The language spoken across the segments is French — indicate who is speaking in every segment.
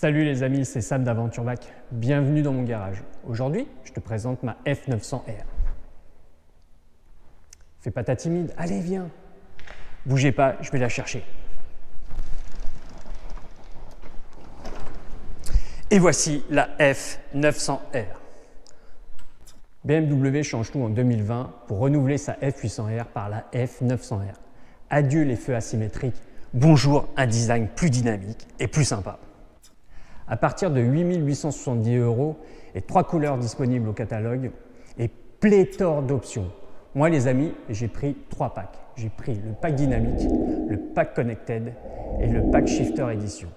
Speaker 1: Salut les amis, c'est Sam d'Aventure Bac. Bienvenue dans mon garage. Aujourd'hui, je te présente ma F900R. Fais pas ta timide, allez viens. Bougez pas, je vais la chercher. Et voici la F900R. BMW change tout en 2020 pour renouveler sa F800R par la F900R. Adieu les feux asymétriques, bonjour un design plus dynamique et plus sympa. À partir de 8 870 € et 3 couleurs disponibles au catalogue et pléthore d'options. Moi les amis, j'ai pris 3 packs. J'ai pris le pack dynamique, le pack connected et le pack shifter édition.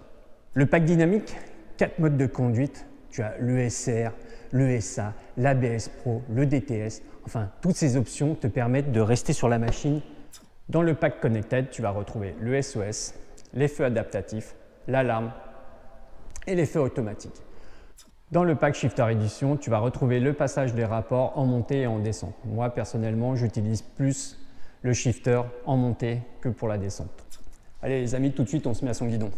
Speaker 1: Le pack dynamique, 4 modes de conduite. Tu as l'ESR, l'ESA, l'ABS Pro, le DTS. Enfin, toutes ces options te permettent de rester sur la machine. Dans le pack connected, tu vas retrouver le SOS, les feux adaptatifs, l'alarme et les feux automatiques. Dans le pack Shifter Edition, tu vas retrouver le passage des rapports en montée et en descente. Moi, personnellement, j'utilise plus le shifter en montée que pour la descente. Allez les amis, tout de suite, on se met à son guidon.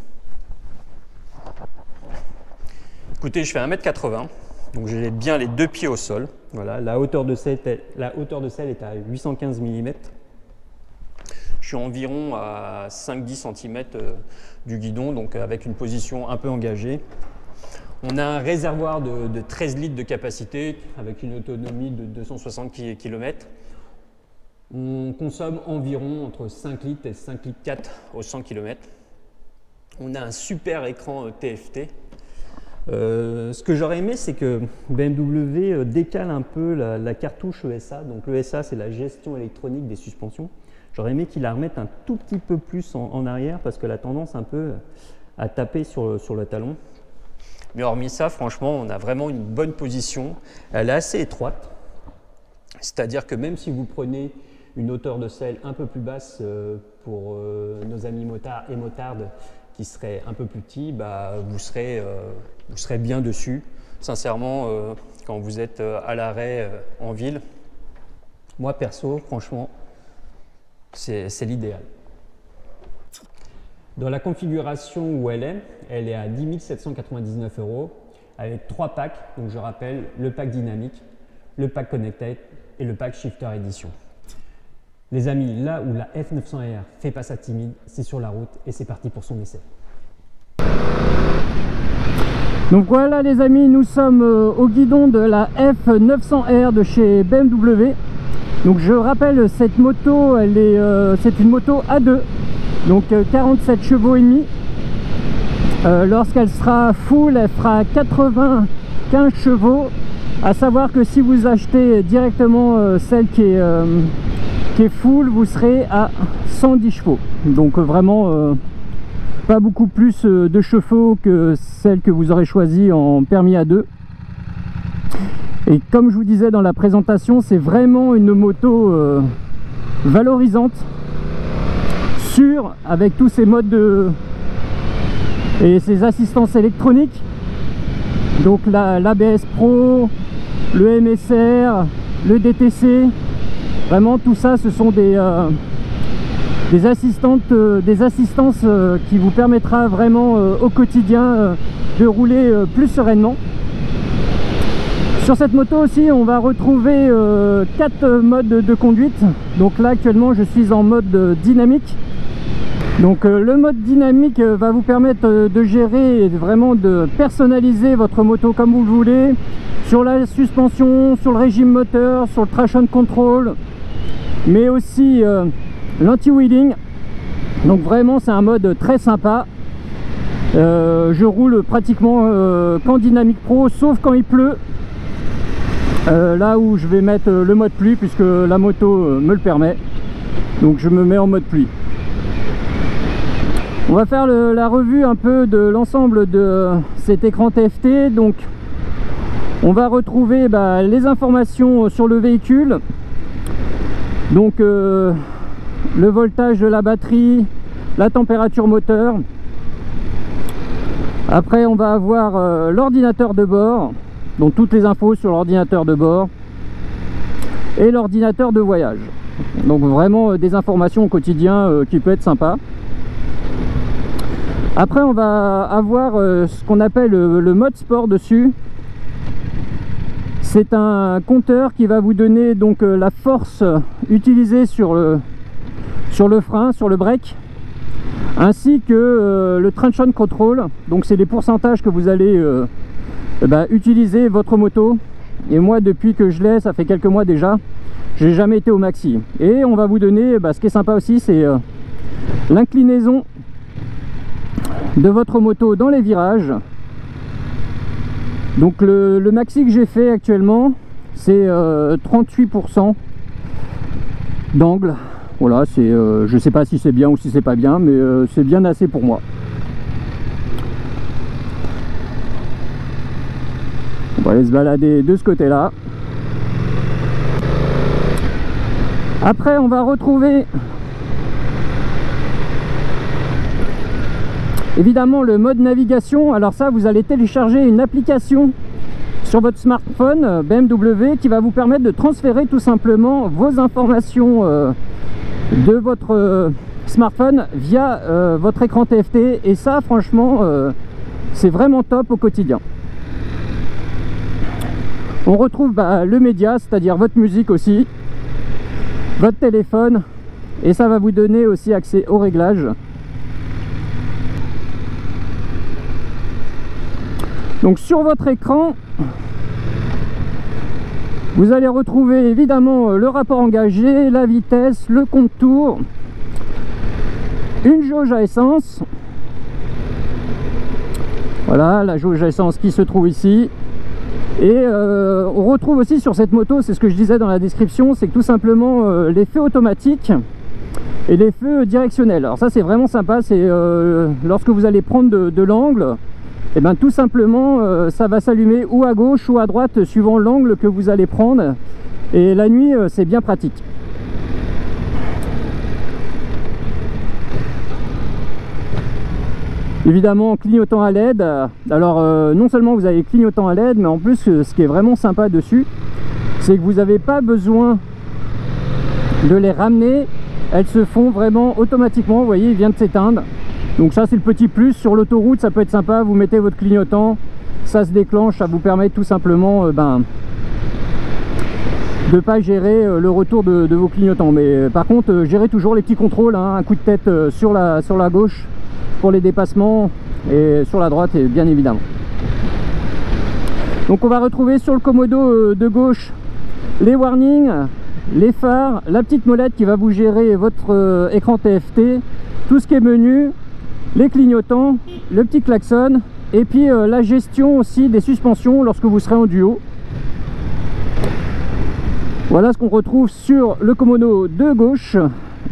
Speaker 1: Écoutez, je fais 1,80 m, donc j'ai bien les deux pieds au sol. Voilà, la hauteur de selle est à 815 mm. Je suis environ à 5-10 cm du guidon, donc avec une position un peu engagée. On a un réservoir de 13 litres de capacité avec une autonomie de 260 km. On consomme environ entre 5 litres et 5 litres 4 au 100 km. On a un super écran TFT. Ce que j'aurais aimé, c'est que BMW décale un peu la cartouche ESA. Donc l'ESA, c'est la gestion électronique des suspensions. J'aurais aimé qu'il la remette un tout petit peu plus en arrière parce qu'elle a tendance un peu à taper sur le talon. Mais hormis ça, franchement, on a vraiment une bonne position. Elle est assez étroite. C'est-à-dire que même si vous prenez une hauteur de selle un peu plus basse pour nos amis motards et motardes qui seraient un peu plus petits, bah, vous serez bien dessus. Sincèrement, quand vous êtes à l'arrêt en ville, moi perso, franchement, c'est l'idéal. Dans la configuration où elle est à 10 799 € avec 3 packs. Donc je rappelle, le pack dynamique, le pack connected et le pack shifter édition. Les amis, là où la F900R fait pas sa timide, c'est sur la route et c'est parti pour son essai. Donc voilà les amis, nous sommes au guidon de la F900R de chez BMW. Donc je rappelle, cette moto, c'est une moto A2, donc 47 chevaux et demi. Lorsqu'elle sera full, elle fera 95 chevaux. À savoir que si vous achetez directement celle qui est full, vous serez à 110 chevaux. Donc vraiment pas beaucoup plus de chevaux que celle que vous aurez choisie en permis A2. Et comme je vous disais dans la présentation, c'est vraiment une moto valorisante, sûre, avec tous ces modes et ces assistances électroniques. Donc l'ABS Pro, le MSR, le DTC, vraiment tout ça, ce sont des assistances qui vous permettra vraiment au quotidien de rouler plus sereinement. Sur cette moto aussi, on va retrouver 4 modes de conduite. Donc là actuellement je suis en mode dynamique. Donc le mode dynamique va vous permettre de gérer et vraiment de personnaliser votre moto comme vous le voulez, sur la suspension, sur le régime moteur, sur le traction control, mais aussi l'anti-wheeling. Donc vraiment c'est un mode très sympa. Je roule pratiquement qu'en dynamique pro, sauf quand il pleut. Là où je vais mettre le mode pluie puisque la moto me le permet, donc je me mets en mode pluie. On va faire la revue un peu de l'ensemble de cet écran TFT. Donc on va retrouver les informations sur le véhicule, donc le voltage de la batterie, la température moteur. Après on va avoir l'ordinateur de bord, donc toutes les infos sur l'ordinateur de bord et l'ordinateur de voyage. Donc vraiment des informations au quotidien qui peut être sympa.
Speaker 2: Après on va avoir ce qu'on appelle le mode sport dessus. C'est un compteur qui va vous donner donc la force utilisée sur le frein, sur le break, ainsi que le traction control. Donc c'est les pourcentages que vous allez utiliser votre moto. Et moi depuis que je l'ai, ça fait quelques mois déjà, j'ai jamais été au maxi. Et on va vous donner, ce qui est sympa aussi, c'est l'inclinaison de votre moto dans les virages. Donc le maxi que j'ai fait actuellement, c'est 38% d'angle. Voilà, c'est je sais pas si c'est bien ou si c'est pas bien, mais c'est bien assez pour moi. On va aller se balader de ce côté là. Après on va retrouver évidemment le mode navigation. Alors ça, vous allez télécharger une application sur votre smartphone BMW qui va vous permettre de transférer tout simplement vos informations de votre smartphone via votre écran TFT. Et ça franchement c'est vraiment top au quotidien. On retrouve le média, c'est-à-dire votre musique aussi, votre téléphone, et ça va vous donner aussi accès au réglage. Donc sur votre écran, vous allez retrouver évidemment le rapport engagé, la vitesse, le contour, une jauge à essence. Voilà la jauge à essence qui se trouve ici. Et on retrouve aussi sur cette moto, c'est ce que je disais dans la description, c'est que tout simplement les feux automatiques et les feux directionnels. Alors ça c'est vraiment sympa, c'est lorsque vous allez prendre de l'angle, et bien tout simplement ça va s'allumer ou à gauche ou à droite suivant l'angle que vous allez prendre, et la nuit c'est bien pratique. Évidemment clignotant à LED. Alors non seulement vous avez clignotant à LED, mais en plus ce qui est vraiment sympa dessus, c'est que vous n'avez pas besoin de les ramener, elles se font vraiment automatiquement. Vous voyez, il vient de s'éteindre. Donc ça c'est le petit plus. Sur l'autoroute ça peut être sympa, vous mettez votre clignotant, ça se déclenche, ça vous permet tout simplement de ne pas gérer le retour de vos clignotants. Mais par contre gérez toujours les petits contrôles, hein, un coup de tête sur la gauche pour les dépassements et sur la droite et bien évidemment. Donc on va retrouver sur le commodo de gauche les warnings, les phares, la petite molette qui va vous gérer votre écran TFT, tout ce qui est menu, les clignotants, le petit klaxon, et puis la gestion aussi des suspensions lorsque vous serez en duo. Voilà ce qu'on retrouve sur le commodo de gauche.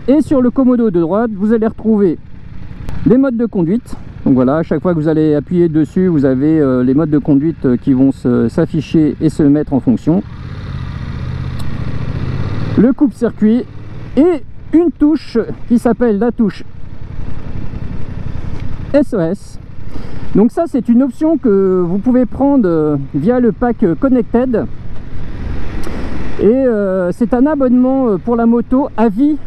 Speaker 2: Et sur le commodo de droite, vous allez retrouver les modes de conduite. Donc voilà, à chaque fois que vous allez appuyer dessus, vous avez les modes de conduite qui vont s'afficher et se mettre en fonction. Le coupe-circuit et une touche qui s'appelle la touche SOS. Donc ça c'est une option que vous pouvez prendre via le pack Connected. Et c'est un abonnement pour la moto à vie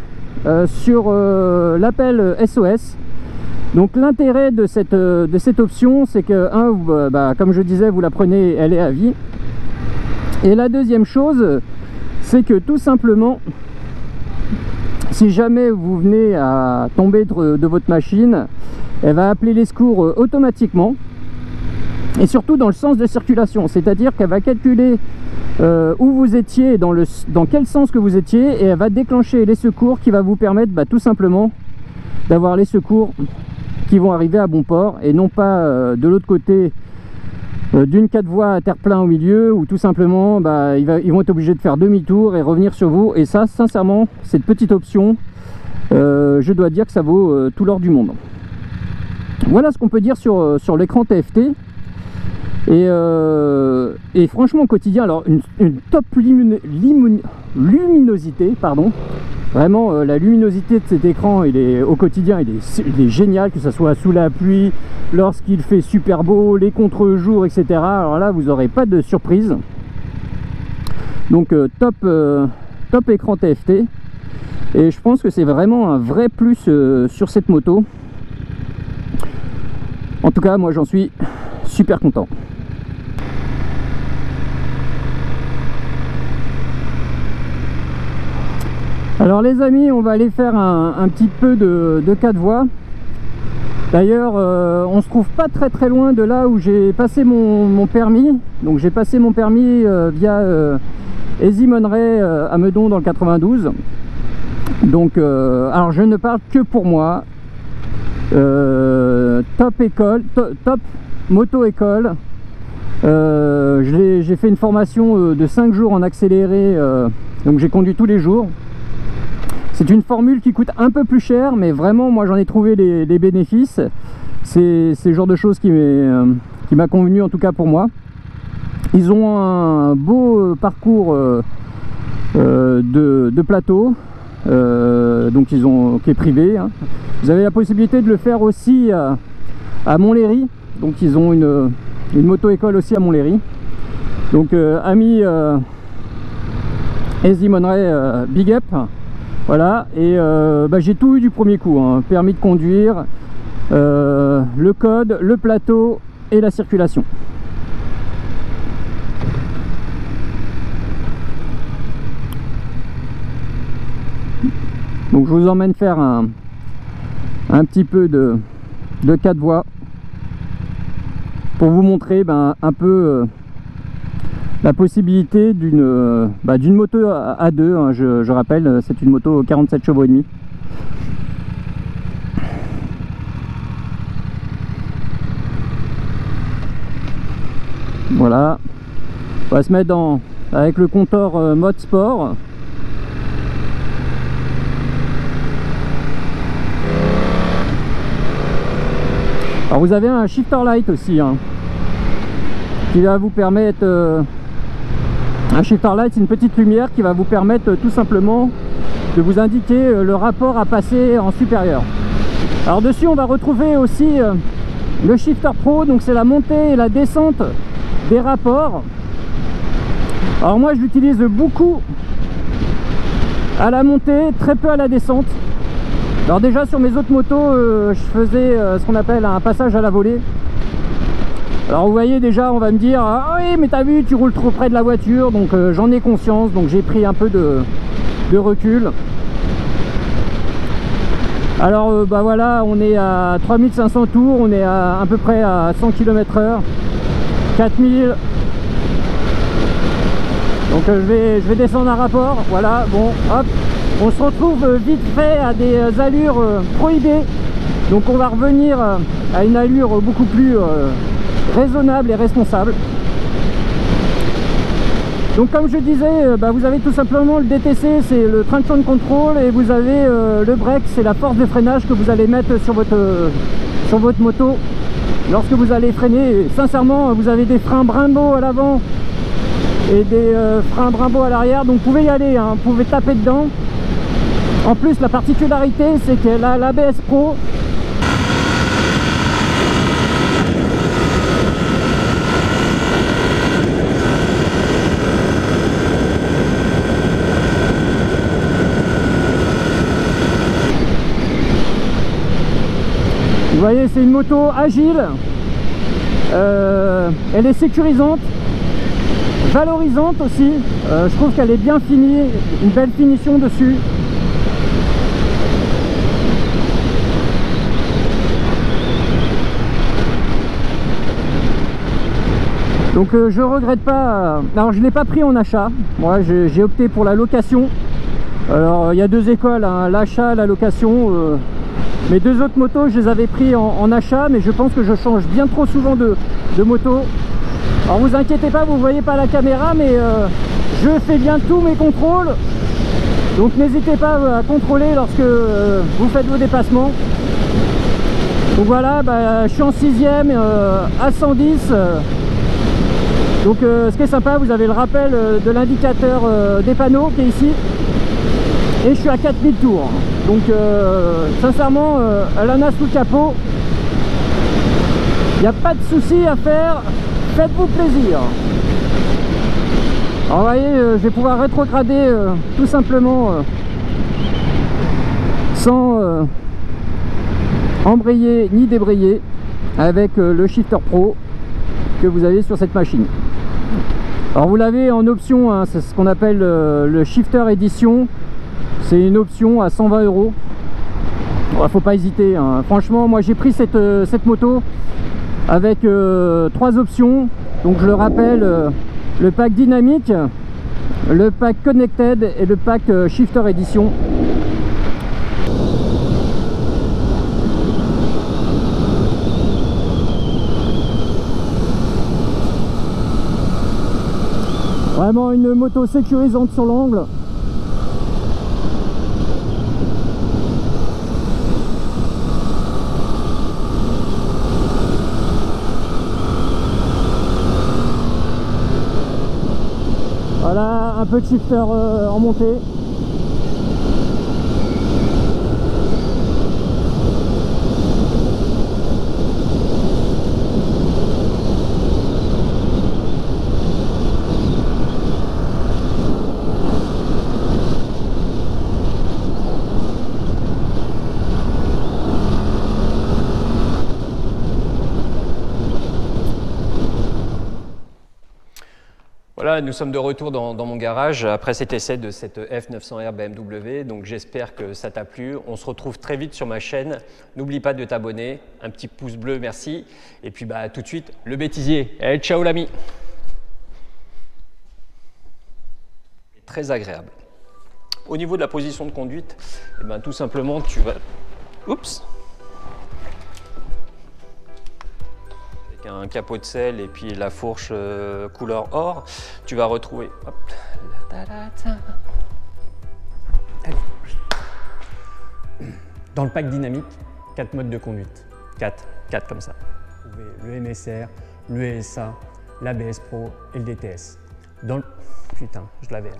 Speaker 2: sur l'appel SOS. Donc l'intérêt de cette option, c'est que comme je disais, vous la prenez, elle est à vie. Et la deuxième chose, c'est que tout simplement, si jamais vous venez à tomber de votre machine, elle va appeler les secours automatiquement, et surtout dans le sens de circulation, c'est-à-dire qu'elle va calculer où vous étiez, dans quel sens que vous étiez, et elle va déclencher les secours qui va vous permettre tout simplement d'avoir les secours qui vont arriver à bon port, et non pas de l'autre côté d'une 4 voies à terre-plein au milieu, où tout simplement ils vont être obligés de faire demi-tour et revenir sur vous. Et ça, sincèrement, cette petite option, je dois dire que ça vaut tout l'or du monde. Voilà ce qu'on peut dire sur l'écran TFT. Et franchement au quotidien, alors une top luminosité, pardon. Vraiment la luminosité de cet écran, au quotidien il est génial, que ce soit sous la pluie, lorsqu'il fait super beau, les contre-jours, etc. Alors là vous n'aurez pas de surprise. Donc top écran TFT, et je pense que c'est vraiment un vrai plus sur cette moto. En tout cas, moi j'en suis super content. Alors les amis, on va aller faire un petit peu de 4 voies. D'ailleurs, on se trouve pas très loin de là où j'ai passé mon permis. Donc j'ai passé mon permis via Easy-Monneray à Meudon dans le 92. Donc, alors je ne parle que pour moi. Top école, top moto école. J'ai fait une formation de 5 jours en accéléré, donc j'ai conduit tous les jours. C'est une formule qui coûte un peu plus cher, mais vraiment moi j'en ai trouvé les bénéfices. C'est le genre de choses qui m'a convenu, en tout cas pour moi. Ils ont un beau parcours de plateau, donc qui est privé, hein. Vous avez la possibilité de le faire aussi à Montlhéry, donc ils ont une moto-école aussi à Montlhéry. Donc amis Easy-Monneray, big up. Voilà, et j'ai tout eu du premier coup, hein. Permis de conduire, le code, le plateau et la circulation. Donc je vous emmène faire un petit peu de 4 voies pour vous montrer un peu la possibilité d'une moto à deux, hein. Je rappelle, c'est une moto 47 chevaux et demi. Voilà, on va se mettre avec le compteur mode sport. Alors vous avez un shifter light aussi, hein, qui va vous permettre, un shifter light, c'est une petite lumière qui va vous permettre tout simplement de vous indiquer le rapport à passer en supérieur. Alors dessus on va retrouver aussi le shifter pro, donc c'est la montée et la descente des rapports. Alors moi je l'utilise beaucoup à la montée, très peu à la descente. Alors déjà sur mes autres motos, je faisais ce qu'on appelle un passage à la volée. Alors vous voyez déjà, on va me dire ah oui mais t'as vu, tu roules trop près de la voiture, donc j'en ai conscience, donc j'ai pris un peu de recul. Alors voilà, on est à 3500 tours, on est à peu près à 100 km/h, 4000. Donc je vais descendre un rapport, voilà, bon hop. On se retrouve vite fait à des allures prohibées, donc on va revenir à une allure beaucoup plus raisonnable et responsable. Donc comme je disais, vous avez tout simplement le DTC, c'est le traction control, et vous avez le break, c'est la force de freinage que vous allez mettre sur votre moto lorsque vous allez freiner. Et sincèrement, vous avez des freins Brembo à l'avant et des freins Brembo à l'arrière, donc vous pouvez y aller, hein, vous pouvez taper dedans. En plus, la particularité, c'est qu'elle a l'ABS Pro. Vous voyez, c'est une moto agile. Elle est sécurisante, valorisante aussi. Je trouve qu'elle est bien finie, une belle finition dessus. Donc je regrette pas. Alors je l'ai pas pris en achat, moi j'ai opté pour la location. Alors il y a deux écoles, hein, l'achat, la location. Mes deux autres motos je les avais pris en achat, mais je pense que je change bien trop souvent de moto. Alors vous inquiétez pas, vous voyez pas la caméra, mais je fais bien tous mes contrôles. Donc n'hésitez pas à contrôler lorsque vous faites vos dépassements. Donc voilà, je suis en 6ème à 110. Donc ce qui est sympa, vous avez le rappel de l'indicateur des panneaux qui est ici. Et je suis à 4000 tours. Donc sincèrement, elle en a sous le capot. Il n'y a pas de souci à faire. Faites-vous plaisir. Alors vous voyez, je vais pouvoir rétrograder tout simplement sans embrayer ni débrayer. avec le Shifter Pro que vous avez sur cette machine. Alors vous l'avez en option, hein, c'est ce qu'on appelle le Shifter Edition. C'est une option à 120 €. Il faut pas hésiter, hein. Franchement, moi j'ai pris cette moto avec 3 options. Donc je le rappelle, le pack dynamique, le pack connected et le pack Shifter Edition. Vraiment une moto sécurisante sur l'angle. Voilà, un peu de shifter en montée.
Speaker 1: Voilà, nous sommes de retour dans mon garage après cet essai de cette F900R BMW. Donc j'espère que ça t'a plu. On se retrouve très vite sur ma chaîne. N'oublie pas de t'abonner. Un petit pouce bleu, merci. Et puis bah, tout de suite, le bêtisier. Allez, ciao l'ami. Très agréable. Au niveau de la position de conduite, eh ben, tout simplement, tu vas... Oups. Un capot de selle et puis la fourche couleur or, tu vas retrouver hop, allez. Dans le pack dynamique, 4 modes de conduite, 4 comme ça. Vous trouvez le MSR, le ESA, l'ABS Pro et le DTS. Putain, je l'avais là.